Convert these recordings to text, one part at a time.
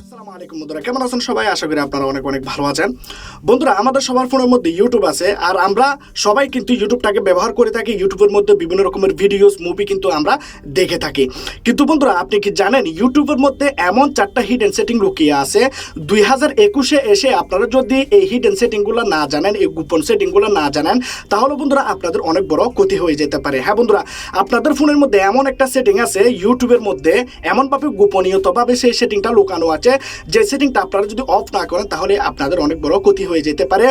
আসসালামু আলাইকুম বন্ধুরা, কেমন আছেন সবাই? আশা করি আপনারা অনেক অনেক ভালো আছেন। বন্ধুরা, আমাদের সবার ফোনের মধ্যে ইউটিউব আছে, আর আমরা সবাই কিন্তু ইউটিউবটাকে ব্যবহার করে থাকি। ইউটিউবের মধ্যে বিভিন্ন রকমের ভিডিওস, মুভি কিন্তু আমরা দেখে থাকি। কিন্তু বন্ধুরা, আপনি কি জানেন ইউটিউবের মধ্যে এমন 4টা হিডেন সেটিং লুকিয়ে আছে? 2021-এ এসে আপনারা যদি এই হিডেন সেটিংগুলো না জানেন, এই গোপন সেটিংগুলো না জানেন, তাহলে বন্ধুরা আপনাদের অনেক বড় ক্ষতি হয়ে যেতে পারে। হ্যাঁ বন্ধুরা, আপনাদের ফোনের মধ্যে এমন একটা সেটিং আছে ইউটিউবের মধ্যে, এমনভাবে গোপনীয়ভাবে সেই সেটিংটা লুকানো আছে, যে সেটিংটা আপনারা যদি অফ না করেন তাহলে আপনাদের অনেক বড় ক্ষতি হয়ে যেতে পারে।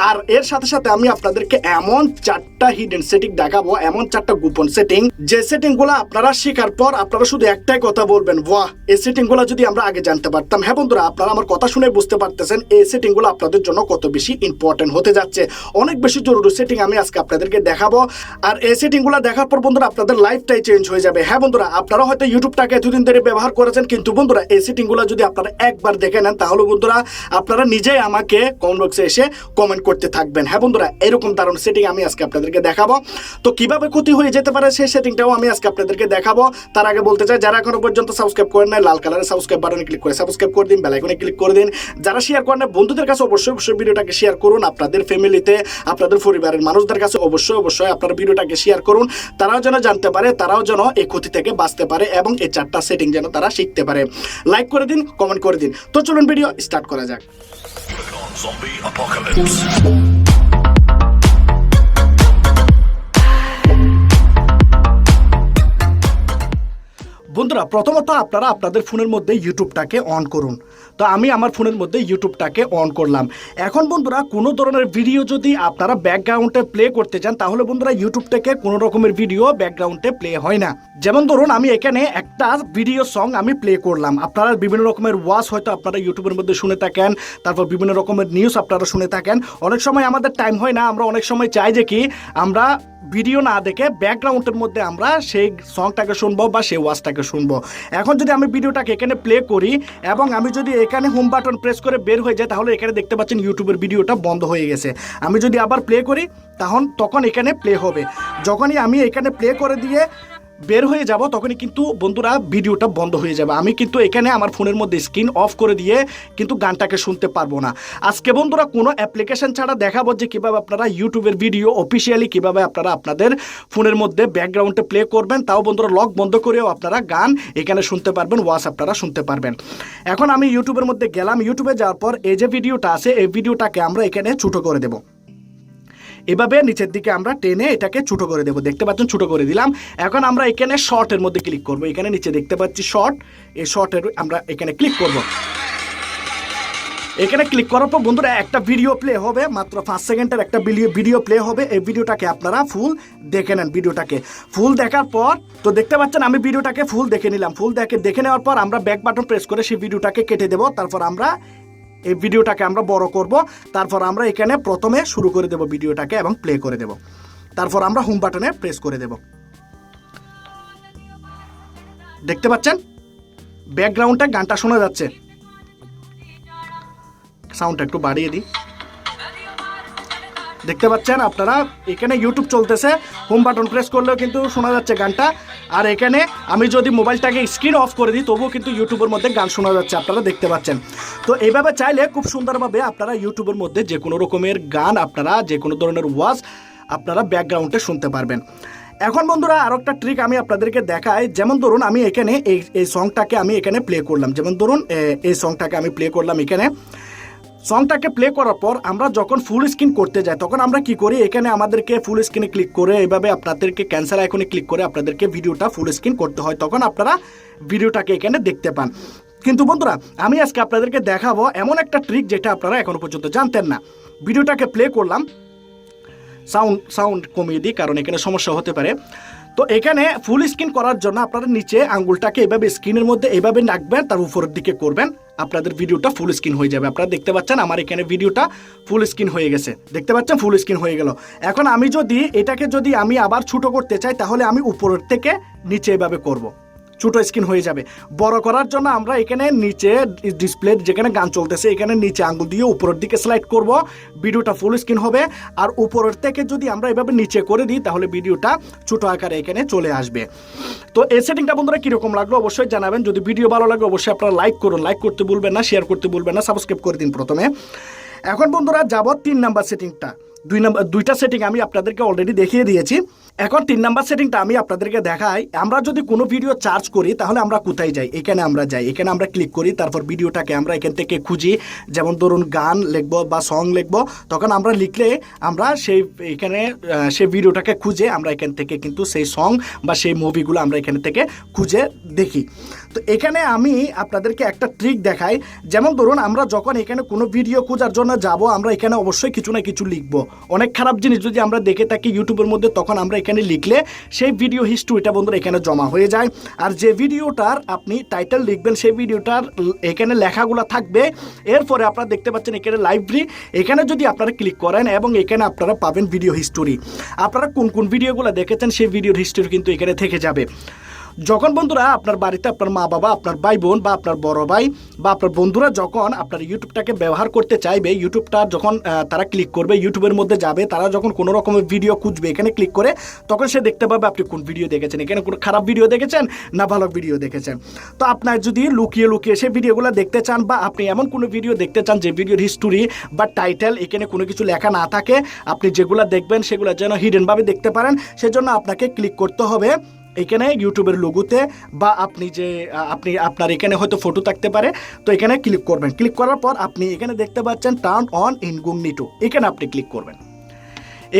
আর এর সাথে সাথে আমি আপনাদেরকে এমন 4টা হিডেন সেটিং দেখাবো, এমন 4টা গোপন সেটিং, যে সেটিংগুলো আপনারা শেখার পর আপনারা শুধু একটাই কথা বলবেন, বাহ, এই সেটিংগুলো যদি আমরা আগে জানতে পারতাম। হ্যাঁ বন্ধুরা, আপনারা আমার কথা শুনে বুঝতে পারতেছেন এই সেটিংগুলো আপনাদের জন্য কত বেশি ইম্পর্টেন্ট হতে যাচ্ছে। অনেক বেশি জরুরি সেটিং আমি আজকে আপনাদেরকে দেখাবো। আর এই সেটিংগুলো দেখার পর বন্ধুরা আপনাদের লাইফটাই চেঞ্জ হয়ে যাবে। হ্যাঁ বন্ধুরা, আপনারা হয়তো ইউটিউবটাকে এতদিন ধরে ব্যবহার করেছেন, কিন্তু বন্ধুরা এই সেটিংগুলো যদি আপনারা একবার দেখে নেন তাহলে বন্ধুরা আপনারা নিজেই আমাকে কমেন্ট বক্সে এসে কমেন্ট করতে থাকবেন। হ্যাঁ বন্ধুরা, এরকম দারুণ সেটিং আমি আজকে আপনাদেরকে দেখাবো। তো কিভাবে ক্ষতি হয়ে যেতে পারে সেই সেটিংটাও আমি আজকে আপনাদেরকে দেখাবো। তার আগে বলতে চাই, যারা এখনো পর্যন্ত সাবস্ক্রাইব করেন নাই, লাল কালারের সাবস্ক্রাইব বাটনে ক্লিক করে সাবস্ক্রাইব করে দিন, বেল আইকনে ক্লিক করে দিন। যারা শেয়ার করেন না, বন্ধুদের কাছে অবশ্যই ভিডিওটাকে শেয়ার করুন। আপনাদের ফ্যামিলিতে, আপনাদের পরিবারের মানুষদের কাছে অবশ্যই আপনারা ভিডিওটাকে শেয়ার করুন। তারাও যেন জানতে পারে, তারাও যেন এই ক্ষতি থেকে বাঁচতে পারে এবং এই 4টা সেটিং যেন তারা শিখতে পারে। লাইক করে দিন, কমেন্ট করে দিন। তো চলুন ভিডিও স্টার্ট করা যাক। বন্ধুরা, প্রথমত আপনারা আপনাদের ফোনের মধ্যে ইউটিউবটাকে অন করুন। তো আমি আমার ফোনের মধ্যে ইউটিউবটাকে অন করলাম। এখন বন্ধুরা, কোনো ধরনের ভিডিও যদি আপনারা ব্যাকগ্রাউন্ডে প্লে করতে চান তাহলে বন্ধুরা ইউটিউব থেকে কোনো রকমের ভিডিও ব্যাকগ্রাউন্ডে প্লে হয় না। যেমন ধরুন, আমি এখানে একটা ভিডিও সং আমি প্লে করলাম। আপনারা বিভিন্ন রকমের ওয়াজ হয়তো আপনারা ইউটিউবের মধ্যে শুনে থাকেন, তারপর বিভিন্ন রকমের নিউজ আপনারা শুনে থাকেন। অনেক সময় আমাদের টাইম হয় না, আমরা অনেক সময় চাই যে কি আমরা ভিডিও না দেখে ব্যাকগ্রাউন্ডের মধ্যে আমরা সেই সংটাকে শুনবো বা সেই ওয়াজটাকে শুনবো। এখন যদি আমি ভিডিওটাকে এখানে প্লে করি এবং আমি যদি এখানে হোম বাটন প্রেস করে বের হয়ে যায়, তাহলে এখানে দেখতে পাচ্ছেন ইউটিউবের ভিডিওটা বন্ধ হয়ে গেছে। আমি যদি আবার প্লে করি তখন এখানে প্লে হবে। যখনই আমি এখানে প্লে করে দিয়ে বের হয়ে যাব তখনই কিন্তু বন্ধুরা ভিডিওটা বন্ধ হয়ে যাবে। আমি কিন্তু এখানে আমার ফোনের মধ্যে স্ক্রিন অফ করে দিয়ে কিন্তু গানটাকে শুনতে পারবো না। আজকে বন্ধুরা কোনো অ্যাপ্লিকেশন ছাড়া দেখাবো যে কীভাবে আপনারা ইউটিউবের ভিডিও অফিসিয়ালি কীভাবে আপনারা আপনাদের ফোনের মধ্যে ব্যাকগ্রাউন্ডে প্লে করবেন, তাও বন্ধুরা লক বন্ধ করেও আপনারা গান এখানে শুনতে পারবেন, ওয়াজ আপনারা শুনতে পারবেন। এখন আমি ইউটিউবের মধ্যে গেলাম। ইউটিউবে যাওয়ার পর এই যে ভিডিওটা আছে, এই ভিডিওটাকে আমরা এখানে ছোটো করে দেবো। এভাবে নিচের দিকে আমরা টেনে এটাকে ছোটো করে দেবো। দেখতে পাচ্ছেন ছোটো করে দিলাম। এখন আমরা এখানে শর্টের মধ্যে ক্লিক করব। এখানে নিচে দেখতে পাচ্ছি শর্ট, এই শর্টের আমরা এখানে ক্লিক করব। এখানে ক্লিক করার পর বন্ধুরা একটা ভিডিও প্লে হবে, মাত্র 5 সেকেন্ডের একটা ভিডিও প্লে হবে। এই ভিডিওটাকে আপনারা ফুল দেখে নেন। ভিডিওটাকে ফুল দেখার পর তো দেখতে পাচ্ছেন আমি ভিডিওটাকে ফুল দেখে নিলাম। ফুল দেখে নেওয়ার পর আমরা ব্যাক বাটন প্রেস করে সেই ভিডিওটাকে কেটে দেবো। তারপর আমরা এই ভিডিওটাকে আমরা বড় করব। তারপর আমরা এখানে প্রথমে শুরু করে দেব ভিডিওটাকে এবং প্লে করে দেব। তারপর আমরা হোম বাটনে প্রেস করে দেব। দেখতে পাচ্ছেন ব্যাকগ্রাউন্ডে গানটা শোনা যাচ্ছে। সাউন্ডটা একটু বাড়িয়ে দিই। দেখতে পাচ্ছেন আপনারা এখানে ইউটিউব চলতেছে, হোম বাটন প্রেস করলেও কিন্তু শোনা যাচ্ছে গানটা। আর এখানে আমি যদি মোবাইলটাকে স্ক্রিন অফ করে দিই তবুও কিন্তু ইউটিউবের মধ্যে গান শোনা যাচ্ছে, আপনারা দেখতে পাচ্ছেন। তো এইভাবে চাইলে খুব সুন্দরভাবে আপনারা ইউটিউবের মধ্যে যে কোনো রকমের গান, আপনারা যে কোনো ধরনের ওয়াজ আপনারা ব্যাকগ্রাউন্ডে শুনতে পারবেন। এখন বন্ধুরা আরও একটা ট্রিক আমি আপনাদেরকে দেখাই। যেমন ধরুন আমি এখানে এই সংটাকে আমি এখানে প্লে করলাম। যেমন ধরুন এই সংটাকে আমি প্লে করলাম। এখানে সংটাকে প্লে করার পর আমরা যখন ফুল স্ক্রিন করতে যাই তখন আমরা কি করি, এখানে আমাদেরকে ফুল স্ক্রিনে ক্লিক করে এইভাবে আপনাদেরকে ক্যান্সেল আইকনে ক্লিক করে আপনাদেরকে ভিডিওটা ফুল স্ক্রিন করতে হয়, তখন আপনারা ভিডিওটাকে এখানে দেখতে পান। কিন্তু বন্ধুরা আমি আজকে আপনাদেরকে দেখাবো এমন একটা ট্রিক যেটা আপনারা এখনো পর্যন্ত জানতেন না। ভিডিওটাকে প্লে করলাম, সাউন্ড কমিয়ে দিই কারণ এখানে সমস্যা হতে পারে। তো এখানে ফুল স্ক্রিন করার জন্য আপনারা নিচে আঙ্গুলটাকে এভাবে স্ক্রিনের মধ্যে এইভাবে রাখবেন, তার উপরের দিকে করবেন, আপনাদের ভিডিওটা ফুল স্ক্রিন হয়ে যাবে। আপনারা দেখতে পাচ্ছেন আমার এখানে ভিডিওটা ফুল স্ক্রিন হয়ে গেছে। দেখতে পাচ্ছেন ফুল স্ক্রিন হয়ে গেল। এখন আমি যদি এটাকে আমি আবার ছোটো করতে চাই তাহলে আমি উপরের থেকে নিচে এভাবে করব। ছোটো স্ক্রিন হয়ে যাবে। বড় করার জন্য আমরা এখানে নিচে ডিসপ্লে যেখানে গান চলতেছে এখানে নিচে আঙ্গুল দিয়ে উপরের দিকে স্লাইড করব, ভিডিওটা ফুল স্ক্রিন হবে। আর উপরের থেকে যদি আমরা এভাবে নিচে করে দিই তাহলে ভিডিওটা ছোটো আকারে এখানে চলে আসবে। তো এই সেটিংটা বন্ধুরা কীরকম লাগলো অবশ্যই জানাবেন। যদি ভিডিও ভালো লাগে অবশ্যই আপনারা লাইক করুন, লাইক করতে ভুলবেন না, শেয়ার করতে ভুলবেন না, সাবস্ক্রাইব করে দিন প্রথমে। এখন বন্ধুরা যাব 3 নাম্বার সেটিংটা। দুইটা সেটিং আমি আপনাদেরকে অলরেডি দেখিয়ে দিয়েছি। এখন 3 নাম্বার সেটিংটা আমি আপনাদেরকে দেখাই। আমরা যদি কোনো ভিডিও চার্জ করি তাহলে আমরা কোথায় যাই? এখানে আমরা যাই, এখানে আমরা ক্লিক করি, তারপর ভিডিওটাকে আমরা এখান থেকে খুঁজি। যেমন ধরুন গান লিখবো বা সং লিখবো, তখন আমরা লিখলে আমরা সেই ভিডিওটাকে খুঁজে আমরা এখান থেকে কিন্তু সেই সং বা সেই মুভিগুলো আমরা এখান থেকে খুঁজে দেখি। তো এখানে আমি আপনাদেরকে একটা ট্রিক দেখাই। যেমন ধরুন আমরা যখন এখানে কোনো ভিডিও খোঁজার জন্য যাব আমরা এখানে অবশ্যই কিছু না কিছু লিখবো। অনেক খারাপ জিনিস যদি আমরা দেখে থাকি ইউটিউবের মধ্যে তখন আমরা এখানে লিখলে সেই ভিডিও হিস্ট্রিটা বন্ধুরা এখানে জমা হয়ে যায়। আর যে ভিডিওটার আপনি টাইটেল লিখবেন সেই ভিডিওটার এখানে লেখাগুলো থাকবে। এরপরে আপনারা দেখতে পাচ্ছেন এখানে লাইব্রেরি, এখানে যদি আপনারা ক্লিক করেন এবং এখানে আপনারা পাবেন ভিডিও হিস্টোরি। আপনারা কোন কোন ভিডিওগুলো দেখেছেন সেই ভিডিওর হিস্টোরি কিন্তু এখানে থেকে যাবে। যখন বন্ধুরা আপনার বাড়িতে আপনার মা বাবা, আপনার ভাই বোন বা আপনার বড় ভাই বা আপনার বন্ধুরা যখন আপনার ইউটিউবটাকে ব্যবহার করতে চাইবে, ইউটিউবটা যখন তারা ক্লিক করবে, ইউটিউবের মধ্যে যাবে, তারা যখন কোনো রকমের ভিডিও খুঁজবে এখানে ক্লিক করে, তখন সে দেখতে পাবে আপনি কোন ভিডিও দেখেছেন, এখানে কোনো খারাপ ভিডিও দেখেছেন না ভালো ভিডিও দেখেছেন। তো আপনার যদি লুকিয়ে লুকিয়ে সেই ভিডিওগুলো দেখতে চান বা আপনি এমন কোনো ভিডিও দেখতে চান যে ভিডিওর হিস্টোরি বা টাইটেল এখানে কোনো কিছু লেখা না থাকে, আপনি যেগুলো দেখবেন সেগুলো যেন হিডেনভাবে দেখতে পারেন, সেজন্য আপনাকে ক্লিক করতে হবে এখানে ইউটিউবের লোগোতে, বা আপনার এখানে হয়তো ফটো থাকতে পারে, তো এখানে ক্লিক করবেন। ক্লিক করার পর আপনি এখানে দেখতে পাচ্ছেন টার্ন অন ইনকগনিটো, এখানে আপনি ক্লিক করবেন।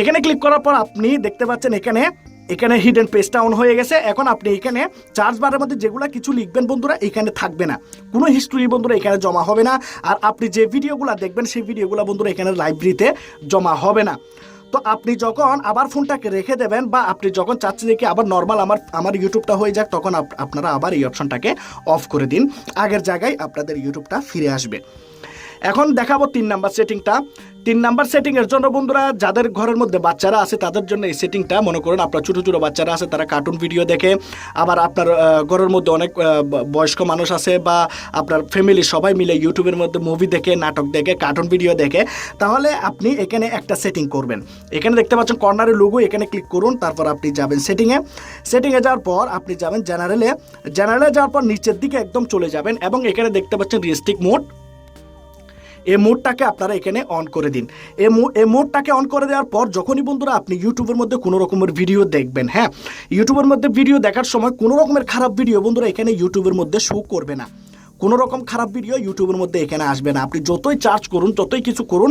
এখানে ক্লিক করার পর আপনি দেখতে পাচ্ছেন এখানে হিডেন পেজটা অন হয়ে গেছে। এখন আপনি এখানে সার্চ বারের মধ্যে যেগুলো কিছু লিখবেন বন্ধুরা এখানে থাকবে না, কোনো হিস্ট্রি বন্ধুরা এখানে জমা হবে না। আর আপনি যে ভিডিওগুলো দেখবেন সেই ভিডিওগুলো বন্ধুরা এখানে লাইব্রেরিতে জমা হবে না। তো আপনি যখন আবার ফোনটাকে রেখে দেবেন বা আপনি যখন চাচ্ছেন যে আবার নর্মাল আমার ইউটিউবটা হয়ে যাক, তখন আপনারা আবার এই অপশনটাকে অফ করে দিন, আগের জায়গায় আপনাদের ইউটিউবটা ফিরে আসবে। এখন দেখাবো 3 নাম্বার সেটিংটা। 3 নাম্বার সেটিংয়ের জন্য বন্ধুরা যাদের ঘরের মধ্যে বাচ্চারা আছে তাদের জন্য এই সেটিংটা। মনে করুন আপনার ছোটো ছোটো বাচ্চারা আছে, তারা কার্টুন ভিডিও দেখে, আবার আপনার ঘরের মধ্যে অনেক বয়স্ক মানুষ আছে বা আপনার ফ্যামিলি সবাই মিলে ইউটিউবের মধ্যে মুভি দেখে, নাটক দেখে, কার্টুন ভিডিও দেখে, তাহলে আপনি এখানে একটা সেটিং করবেন। এখানে দেখতে পাচ্ছেন কর্নারের লোগো, এখানে ক্লিক করুন, তারপর আপনি যাবেন সেটিংয়ে যাওয়ার পর আপনি যাবেন জেনারেলে যাওয়ার পর নিচের দিকে একদম চলে যাবেন এবং এখানে দেখতে পাচ্ছেন রিস্ট্রিক্ট মোড, এই মোডটাকে আপনারা এখানে অন করে দিন। এই মোডটাকে অন করে দেওয়ার পর যখনই বন্ধুরা আপনি ইউটিউবের মধ্যে কোনো রকমের ভিডিও দেখবেন, হ্যাঁ, ইউটিউবের মধ্যে ভিডিও দেখার সময় কোনো রকমের খারাপ ভিডিও বন্ধুরা এখানে ইউটিউবের মধ্যে শো করবে না। কোনো রকম খারাপ ভিডিও ইউটিউবের মধ্যে এখানে আসবে না। আপনি যতই চার্জ করুন, যতই কিছু করুন,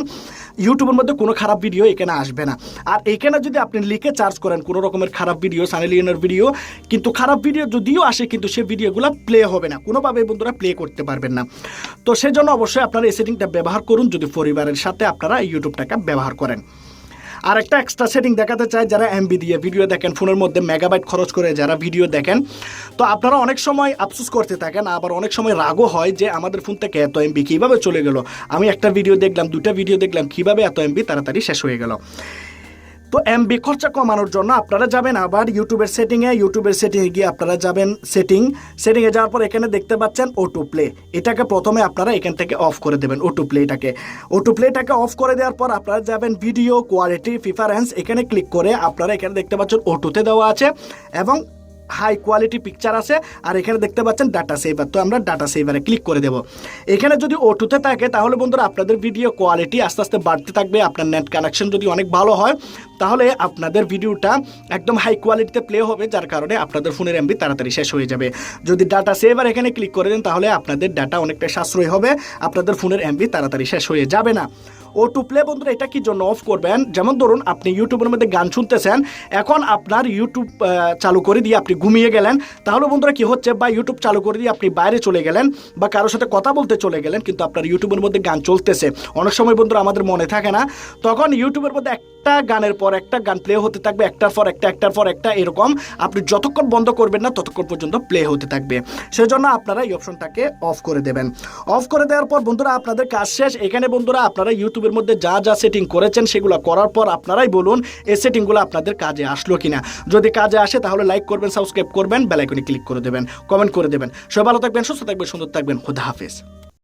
ইউটিউবের মধ্যে কোনো খারাপ ভিডিও এখানে আসবে না। আর এখানে যদি আপনি লিখে চার্জ করেন কোনো রকমের খারাপ ভিডিও, সানি লিওনের ভিডিও, কিন্তু খারাপ ভিডিও যদিও আসে কিন্তু সেই ভিডিওগুলো প্লে হবে না, কোনোভাবে বন্ধুরা প্লে করতে পারবেন না। তো সেজন্য অবশ্যই আপনারা এই সেটিংটা ব্যবহার করুন যদি পরিবারের সাথে আপনারা ইউটিউবটাকে ব্যবহার করেন। আর একটা এক্সট্রা সেটিং দেখাতে চাই, যারা এমবি দিয়ে ভিডিও দেখেন, ফোনের মধ্যে মেগাবাইট খরচ করে যারা ভিডিও দেখেন, তো আপনারা অনেক সময় আফসোস করতে থাকেন, আবার অনেক সময় রাগও হয় যে আমাদের ফোন থেকে এত এমবি কীভাবে চলে গেল, আমি একটা ভিডিও দেখলাম, 2টা ভিডিও দেখলাম, কীভাবে এত এমবি তাড়াতাড়ি শেষ হয়ে গেল। তো এমবি খরচা কমানোর জন্য আপনারা যাবেন আবার ইউটিউবের সেটিংয়ে গিয়ে আপনারা যাবেন সেটিংয়ে যাওয়ার পর এখানে দেখতে পাচ্ছেন অটো প্লে, এটাকে প্রথমে আপনারা এখান থেকে অফ করে দেবেন। অটো প্লেটাকে অফ করে দেওয়ার পর আপনারা যাবেন ভিডিও কোয়ালিটি প্রিফারেন্স, এখানে ক্লিক করে আপনারা এখানে দেখতে পাচ্ছেন অটোতে দেওয়া আছে এবং হাই কোয়ালিটি পিকচার আছে, আর এখানে দেখতে পাচ্ছেন ডাটা সেভার, তো আমরা ডাটা সেভারে ক্লিক করে দেব। এখানে যদি অটোতে থাকে তাহলে বন্ধুরা আপনাদের ভিডিও কোয়ালিটি আস্তে আস্তে বাড়তে থাকবে। আপনার নেট কানেকশন যদি অনেক ভালো হয় তাহলে আপনাদের ভিডিওটা একদম হাই কোয়ালিটিতে প্লে হবে, যার কারণে আপনাদের ফোনের এমবি তাড়াতাড়ি শেষ হয়ে যাবে। যদি ডাটা সেভার এখানে ক্লিক করে দেন তাহলে আপনাদের ডাটা অনেকটা সাশ্রয় হবে, আপনাদের ফোনের এমবি তাড়াতাড়ি শেষ হয়ে যাবে না। অটো প্লে বন্ধুরা এটা কি জন্য অফ করবেন, যেমন ধরুন আপনি ইউটিউবের মধ্যে গান শুনতেছেন, এখন আপনার ইউটিউব চালু করে দিয়ে আপনি ঘুমিয়ে গেলেন, তাহলে বন্ধুরা কি হচ্ছে, বা ইউটিউব চালু করে দিয়ে আপনি বাইরে চলে গেলেন বা কারোর সাথে কথা বলতে চলে গেলেন, কিন্তু আপনার ইউটিউবের মধ্যে গান চলতেছে, অনেক সময় বন্ধুরা আমাদের মনে থাকে না, তখন ইউটিউবের মধ্যে একটা গানের পর একটা গান প্লে হতে থাকবে, একটার পর একটা এরকম, আপনি যতক্ষণ বন্ধ করবেন না ততক্ষণ পর্যন্ত প্লে হতে থাকবে। সেজন্য আপনারা এই অপশনটাকে অফ করে দেবেন। অফ করে দেওয়ার পর বন্ধুরা আপনাদের কাজ শেষ। এখানে বন্ধুরা আপনারা ইউটিউব ইউটিউবের মধ্যে যা যা সেটিং করেছেন সেগুলো করার পর আপনারাই বলুন এই সেটিংগুলো আপনাদের কাজে আসলো কিনা। যদি কাজে আসে তাহলে লাইক করবেন, সাবস্ক্রাইব করবেন, বেল আইকনে ক্লিক করে দেবেন, কমেন্ট করে দেবেন। সবাই ভালো থাকবেন, সুস্থ থাকবেন, সুন্দর থাকবেন। খুদা হাফেজ।